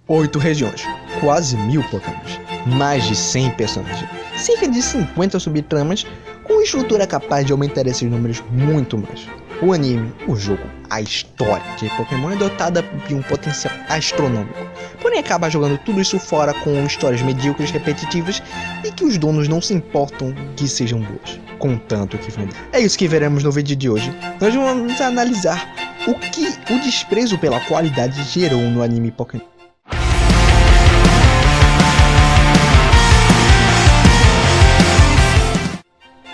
8 regiões, quase 1000 Pokémons, mais de 100 personagens, cerca de 50 subtramas, com estrutura capaz de aumentar esses números muito mais. O anime, o jogo, a história de Pokémon é dotada de um potencial astronômico, porém acaba jogando tudo isso fora com histórias medíocres, repetitivas e que os donos não se importam que sejam boas, contanto que vendem. É isso que veremos no vídeo de hoje. Nós vamos analisar o que o desprezo pela qualidade gerou no anime Pokémon.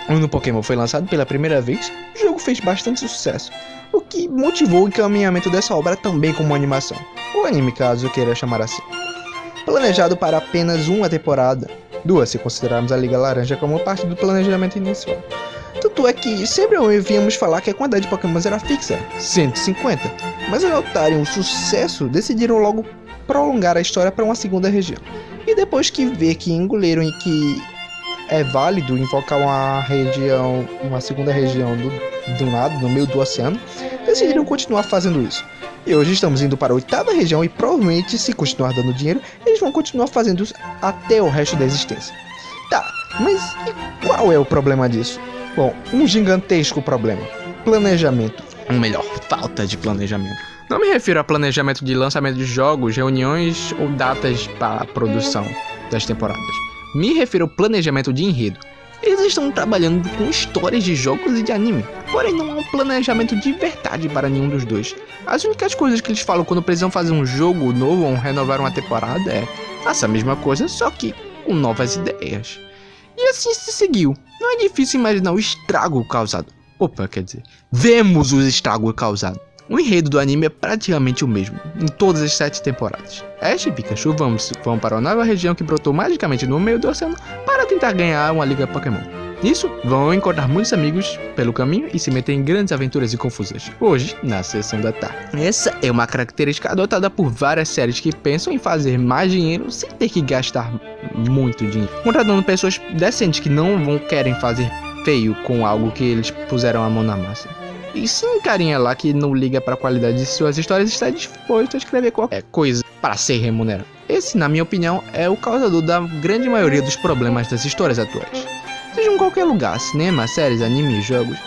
Quando o Pokémon foi lançado pela primeira vez, o jogo fez bastante sucesso, o que motivou o encaminhamento dessa obra também como animação, ou anime caso queira chamar assim. Planejado para apenas uma temporada, 2 se considerarmos a Liga Laranja como parte do planejamento inicial. Tanto é que sempre ouvíamos falar que a quantidade de Pokémons era fixa, 150, mas ao notarem o sucesso, decidiram logo prolongar a história para uma segunda região. E depois que ver que engoliram e que é válido invocar uma segunda região do nada, no meio do oceano, decidiram continuar fazendo isso. E hoje estamos indo para a 8ª região e provavelmente, se continuar dando dinheiro, eles vão continuar fazendo isso até o resto da existência. Tá, mas e qual é o problema disso? Bom, um gigantesco problema. Planejamento. Ou melhor, falta de planejamento. Não me refiro a planejamento de lançamento de jogos, reuniões ou datas para a produção das temporadas. Me refiro ao planejamento de enredo. Eles estão trabalhando com histórias de jogos e de anime, porém não há um planejamento de verdade para nenhum dos dois. As únicas coisas que eles falam quando precisam fazer um jogo novo ou renovar uma temporada é essa mesma coisa, só que com novas ideias. E assim se seguiu. Não é difícil imaginar o estrago causado. Vemos o estrago causado. O enredo do anime é praticamente o mesmo, em todas as 7 temporadas. Ash e Pikachu vão para uma nova região que brotou magicamente no meio do oceano para tentar ganhar uma liga Pokémon. Nisso, vão encontrar muitos amigos pelo caminho e se meter em grandes aventuras e confusas. Hoje, na sessão da tarde. Essa é uma característica adotada por várias séries que pensam em fazer mais dinheiro sem ter que gastar muito dinheiro, contratando pessoas decentes que não querem fazer feio com algo que eles puseram a mão na massa. E sim, carinha lá que não liga para a qualidade de suas histórias está disposto a escrever qualquer coisa para ser remunerado. Esse, na minha opinião, é o causador da grande maioria dos problemas das histórias atuais. Seja em qualquer lugar, cinema, séries, anime, jogos,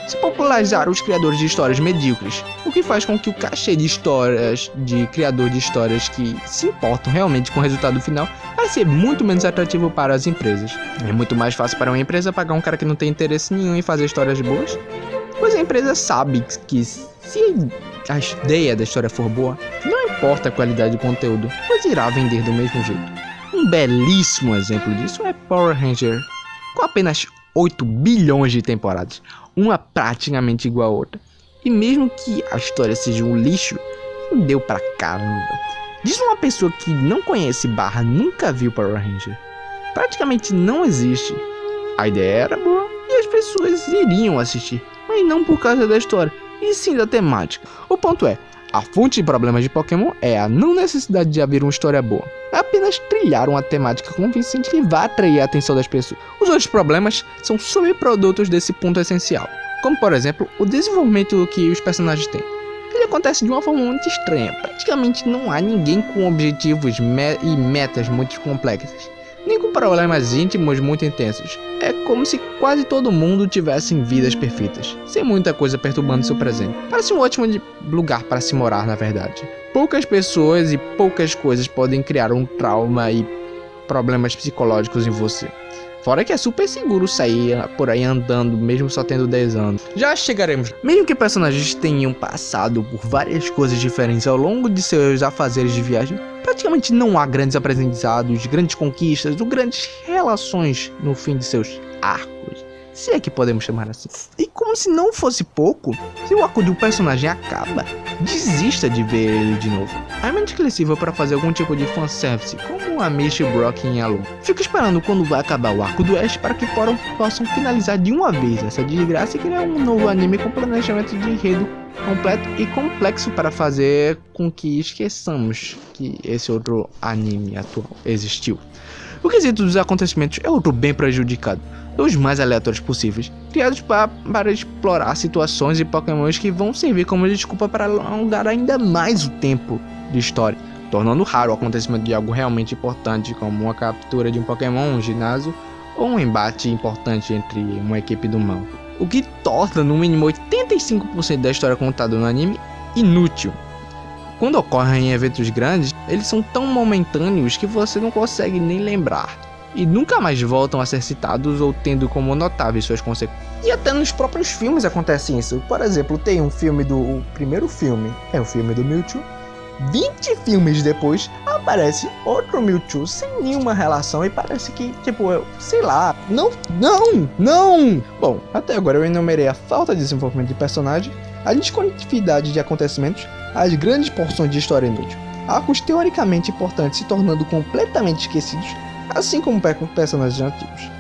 se popularizaram os criadores de histórias medíocres, o que faz com que o cachê de histórias de criador de histórias que se importam realmente com o resultado final vai ser muito menos atrativo para as empresas. É muito mais fácil para uma empresa pagar um cara que não tem interesse nenhum em fazer histórias boas, pois a empresa sabe que se a ideia da história for boa, não importa a qualidade do conteúdo, pois irá vender do mesmo jeito. Um belíssimo exemplo disso é Power Ranger, com apenas 8 bilhões de temporadas, uma praticamente igual a outra. E mesmo que a história seja um lixo, deu pra caramba. Diz uma pessoa que não conhece / nunca viu Power Ranger. Praticamente não existe. A ideia era boa e as pessoas iriam assistir, mas não por causa da história, e sim da temática. O ponto é, a fonte de problemas de Pokémon é a não necessidade de haver uma história boa, é apenas trilhar uma temática convincente que vá atrair a atenção das pessoas. Os outros problemas são subprodutos desse ponto essencial, como por exemplo, o desenvolvimento que os personagens têm. Ele acontece de uma forma muito estranha, praticamente não há ninguém com objetivos e metas muito complexas, nem com problemas íntimos muito intensos. É como se quase todo mundo tivesse vidas perfeitas, sem muita coisa perturbando seu presente. Parece um ótimo lugar para se morar, na verdade. Poucas pessoas e poucas coisas podem criar um trauma e problemas psicológicos em você. Fora que é super seguro sair por aí andando, mesmo só tendo 10 anos. Já chegaremos. Mesmo que personagens tenham passado por várias coisas diferentes ao longo de seus afazeres de viagem, praticamente não há grandes aprendizados, grandes conquistas ou grandes relações no fim de seus arcos, se é que podemos chamar assim. E como se não fosse pouco, se o arco de um personagem acaba, desista de ver ele de novo. É menos que ele sirva para fazer algum tipo de fanservice, como a Misty, Brock em Yellow. Fico esperando quando vai acabar o arco do Ash para que possam finalizar de uma vez essa desgraça e criar um novo anime com planejamento de enredo completo e complexo para fazer com que esqueçamos que esse outro anime atual existiu. O quesito dos acontecimentos é outro bem prejudicado, os mais aleatórios possíveis, criados para explorar situações e pokémons que vão servir como desculpa para alongar ainda mais o tempo de história. tornando raro o acontecimento de algo realmente importante, como uma captura de um Pokémon, um ginásio, ou um embate importante entre uma equipe do mal. O que torna, no mínimo, 85% da história contada no anime inútil. Quando ocorrem eventos grandes, eles são tão momentâneos que você não consegue nem lembrar, e nunca mais voltam a ser citados ou tendo como notáveis suas consequências. E até nos próprios filmes acontece isso. Por exemplo, tem um filme o primeiro filme, é o filme do Mewtwo. 20 filmes depois, aparece outro Mewtwo sem nenhuma relação e parece que, sei lá, não! Bom, até agora eu enumerei a falta de desenvolvimento de personagem, a descontinuidade de acontecimentos, as grandes porções de história inútil, arcos teoricamente importantes se tornando completamente esquecidos, assim como personagens antigos.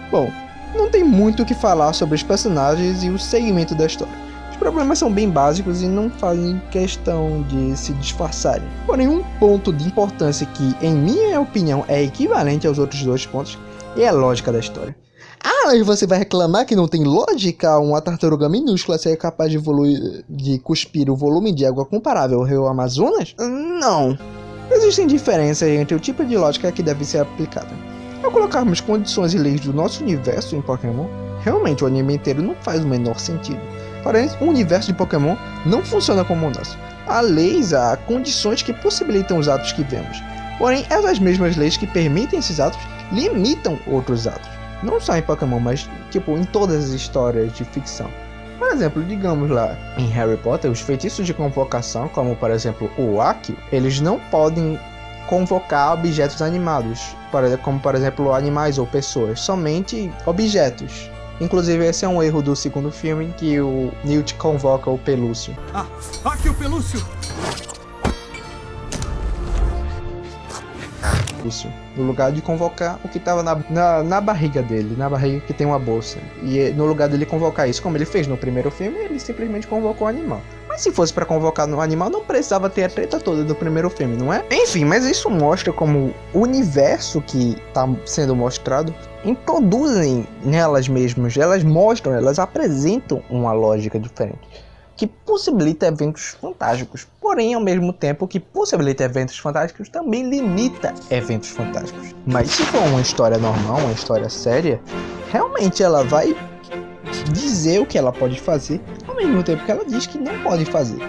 Bom, não tem muito o que falar sobre os personagens e o segmento da história. Os problemas são bem básicos e não fazem questão de se disfarçarem. Porém, um ponto de importância que, em minha opinião, é equivalente aos outros dois pontos é a lógica da história. Mas você vai reclamar que não tem lógica? Uma tartaruga minúscula ser capaz de cuspir o volume de água comparável ao rio Amazonas? Não. Existem diferenças entre o tipo de lógica que deve ser aplicada. Ao colocarmos condições e leis do nosso universo em Pokémon, realmente o anime inteiro não faz o menor sentido. Porém, o universo de Pokémon não funciona como o nosso. Há leis, há condições que possibilitam os atos que vemos. Porém, essas mesmas leis que permitem esses atos limitam outros atos. Não só em Pokémon, mas em todas as histórias de ficção. Por exemplo, digamos lá, em Harry Potter, os feitiços de convocação, como por exemplo o Accio, eles não podem convocar objetos animados, como por exemplo animais ou pessoas, somente objetos. Inclusive esse é um erro do segundo filme, em que o Newt convoca o Pelúcio. Aqui o Pelúcio! No lugar de convocar o que estava na barriga dele, na barriga que tem uma bolsa. E no lugar dele convocar isso, como ele fez no primeiro filme, ele simplesmente convocou o animal. Mas se fosse para convocar no animal, não precisava ter a treta toda do primeiro filme, não é? Enfim, mas isso mostra como o universo que está sendo mostrado introduzem nelas mesmas, elas apresentam uma lógica diferente, que possibilita eventos fantásticos. Porém, ao mesmo tempo que possibilita eventos fantásticos, também limita eventos fantásticos. Mas se for uma história normal, uma história séria, realmente ela vai dizer o que ela pode fazer, ao mesmo tempo que ela diz que não pode fazer.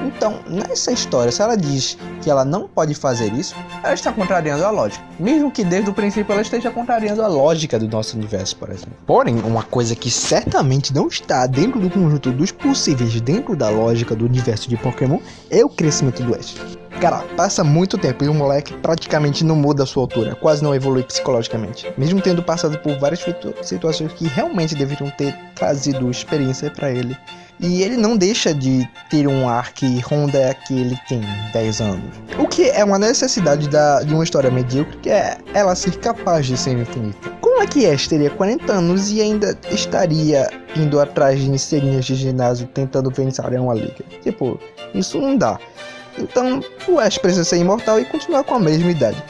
Então, nessa história, se ela diz que ela não pode fazer isso, ela está contrariando a lógica. Mesmo que desde o princípio ela esteja contrariando a lógica do nosso universo, por exemplo. Porém, uma coisa que certamente não está dentro do conjunto dos possíveis dentro da lógica do universo de Pokémon é o crescimento do Ash. Cara, passa muito tempo e o moleque praticamente não muda a sua altura, quase não evolui psicologicamente, mesmo tendo passado por várias situações que realmente deveriam ter trazido experiência para ele. E ele não deixa de ter um ar que ronda que ele tem 10 anos. O que é uma necessidade de uma história medíocre, que é ela ser capaz de ser infinita. Como é que Ash teria 40 anos e ainda estaria indo atrás de insegnas de ginásio tentando vencer uma liga? Isso não dá. Então, o Ash precisa ser imortal e continuar com a mesma idade.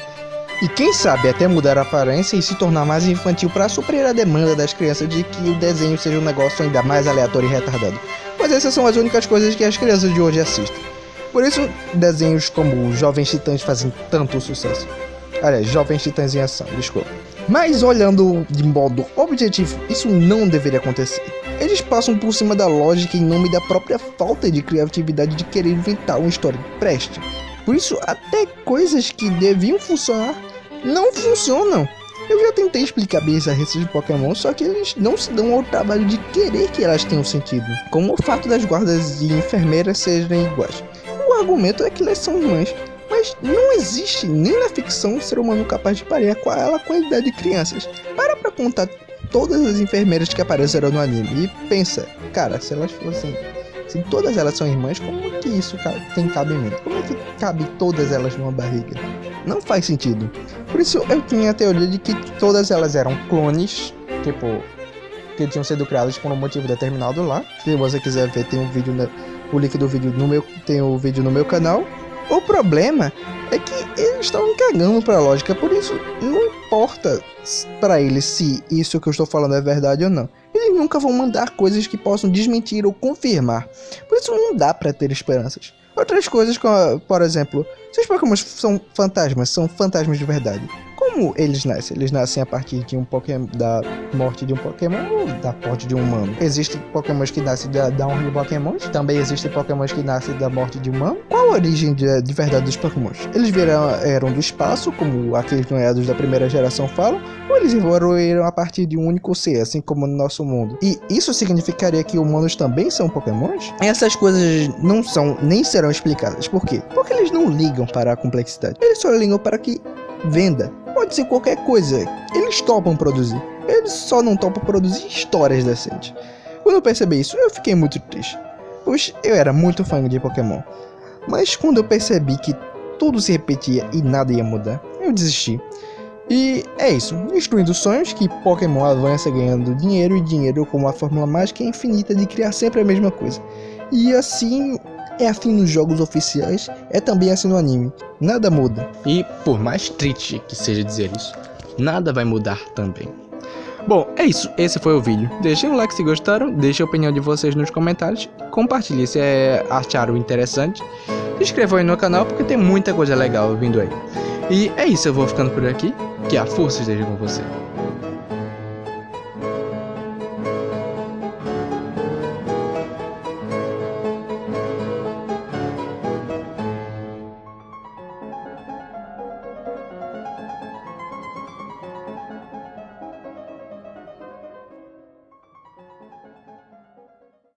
E quem sabe até mudar a aparência e se tornar mais infantil para suprir a demanda das crianças de que o desenho seja um negócio ainda mais aleatório e retardado. Pois essas são as únicas coisas que as crianças de hoje assistem. Por isso, desenhos como Jovens Titãs fazem tanto sucesso. Aliás, Jovens Titãs em Ação, desculpa. Mas olhando de modo objetivo, isso não deveria acontecer. Eles passam por cima da lógica em nome da própria falta de criatividade de querer inventar uma história que preste. Por isso, até coisas que deviam funcionar não funcionam. Eu já tentei explicar bizarrices de Pokémon, só que eles não se dão ao trabalho de querer que elas tenham sentido. Como o fato das guardas e enfermeiras serem iguais. O argumento é que elas são irmãs, mas não existe nem na ficção um ser humano capaz de parear com ela com a idade de crianças. Para contar todas as enfermeiras que apareceram no anime e pensa, cara, se todas elas são irmãs, como que isso tem cabimento? Como é que cabe todas elas numa barriga? Não faz sentido. Por isso eu tinha a teoria de que todas elas eram clones, que tinham sido criadas por um motivo determinado lá. Se você quiser ver, tem um vídeo, o link do vídeo tem o vídeo no meu canal. O problema é que eles estavam cagando pra lógica, por isso não importa pra eles se isso que eu estou falando é verdade ou não. Eles nunca vão mandar coisas que possam desmentir ou confirmar. Por isso não dá pra ter esperanças. Outras coisas, como, por exemplo, se os Pokémon são fantasmas de verdade, como eles nascem? Eles nascem a partir de um Pokémon, da morte de um Pokémon ou da morte de um humano? Existem Pokémons que nascem da honra de Pokémons? Também existem Pokémons que nascem da morte de humano? Qual a origem de verdade dos Pokémons? Eles eram do espaço, como aqueles noiados da primeira geração falam, ou eles eram a partir de um único ser, assim como no nosso mundo? E isso significaria que humanos também são Pokémons? Essas coisas não são, nem serão explicadas. Por quê? Porque eles não ligam para a complexidade. Eles só ligam para que venda. Pode ser qualquer coisa. Eles topam produzir. Eles só não topam produzir histórias decentes. Quando eu percebi isso, eu fiquei muito triste. Pois eu era muito fã de Pokémon. Mas quando eu percebi que tudo se repetia e nada ia mudar, eu desisti. E é isso. Destruindo sonhos, que Pokémon avança ganhando dinheiro, e dinheiro como a fórmula mágica infinita de criar sempre a mesma coisa. E assim é assim nos jogos oficiais, é também assim no anime. Nada muda. E por mais triste que seja dizer isso, nada vai mudar também. Bom, é isso. Esse foi o vídeo. Deixem um like se gostaram, deixem a opinião de vocês nos comentários, compartilhem se acharam interessante, se inscrevam aí no canal porque tem muita coisa legal vindo aí. E é isso, eu vou ficando por aqui, que a força esteja com você.